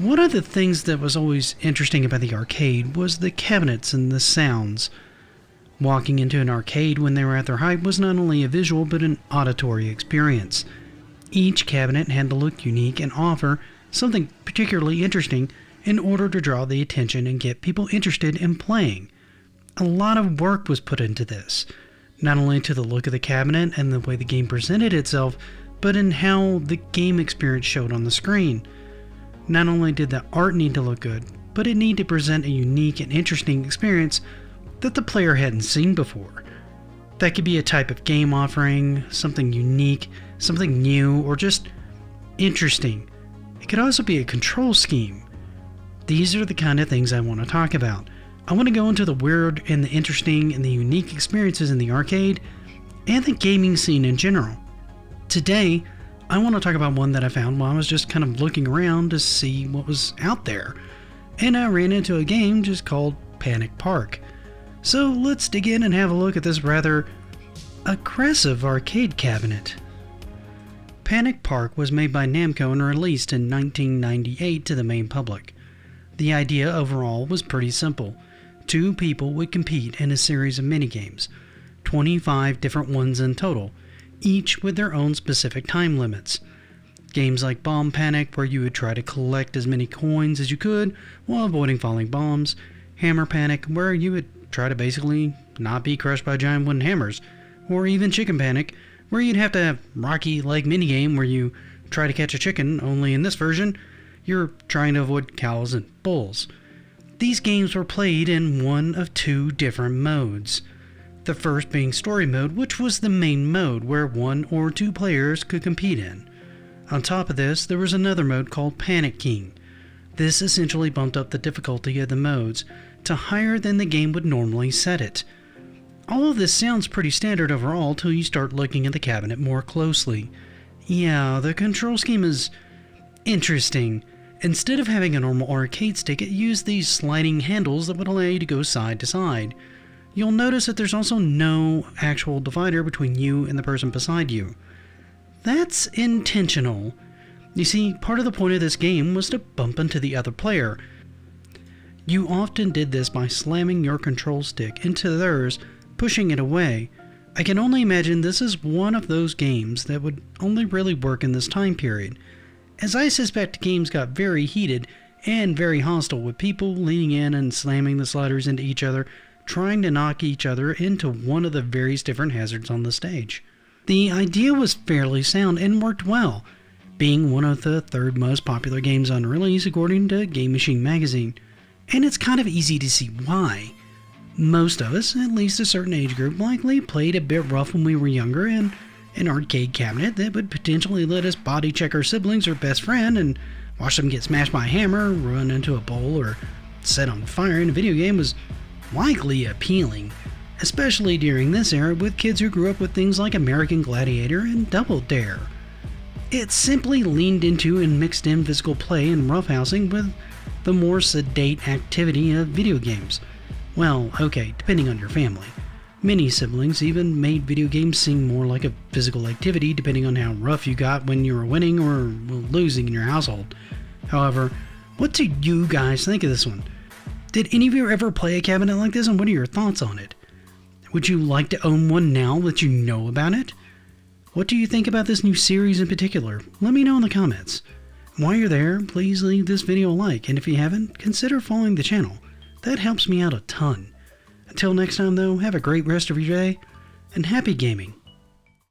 One of the things that was always interesting about the arcade was the cabinets and the sounds. Walking into an arcade when they were at their height was not only a visual but an auditory experience. Each cabinet had to look unique and offer something particularly interesting in order to draw the attention and get people interested in playing. A lot of work was put into this, not only to the look of the cabinet and the way the game presented itself, but in how the game experience showed on the screen. Not only did the art need to look good, but it needed to present a unique and interesting experience that the player hadn't seen before. That could be a type of game offering, something unique, something new, or just interesting. It could also be a control scheme. These are the kind of things I want to talk about. I want to go into the weird and the interesting and the unique experiences in the arcade and the gaming scene in general. Today, I want to talk about one that I found while I was just kind of looking around to see what was out there. And I ran into a game just called Panic Park. So let's dig in and have a look at this rather aggressive arcade cabinet. Panic Park was made by Namco and released in 1998 to the main public. The idea overall was pretty simple. 2 people would compete in a series of minigames, 25 different ones in total, each with their own specific time limits. Games like Bomb Panic, where you would try to collect as many coins as you could while avoiding falling bombs. Hammer Panic, where you would try to basically not be crushed by giant wooden hammers. Or even Chicken Panic, where you'd have to have Rocky-like minigame where you try to catch a chicken, only in this version, you're trying to avoid cows and bulls. These games were played in one of 2 different modes. The first being Story Mode, which was the main mode where 1 or 2 players could compete in. On top of this, there was another mode called Panic King. This essentially bumped up the difficulty of the modes to higher than the game would normally set it. All of this sounds pretty standard overall till you start looking at the cabinet more closely. Yeah, the control scheme is interesting. Instead of having a normal arcade stick, it used these sliding handles that would allow you to go side to side. You'll notice that there's also no actual divider between you and the person beside you. That's intentional. You see, part of the point of this game was to bump into the other player. You often did this by slamming your control stick into theirs, pushing it away. I can only imagine this is one of those games that would only really work in this time period, as I suspect games got very heated and very hostile with people leaning in and slamming the sliders into each other, trying to knock each other into one of the various different hazards on the stage. The idea was fairly sound and worked well, being one of the 3rd most popular games on release according to Game Machine magazine. And it's kind of easy to see why. Most of us, at least a certain age group, likely played a bit rough when we were younger, and an arcade cabinet that would potentially let us body check our siblings or best friend and watch them get smashed by a hammer, run into a bowl, or set on fire in a video game was likely appealing, especially during this era with kids who grew up with things like American Gladiator and Double Dare. It simply leaned into and mixed in physical play and roughhousing with the more sedate activity of video games. Well, okay, depending on your family. Many siblings even made video games seem more like a physical activity depending on how rough you got when you were winning or losing in your household. However, what do you guys think of this one? Did any of you ever play a cabinet like this, and what are your thoughts on it? Would you like to own one now that you know about it? What do you think about this new series in particular? Let me know in the comments. While you're there, please leave this video a like, and if you haven't, consider following the channel. That helps me out a ton. Until next time though, have a great rest of your day, and happy gaming.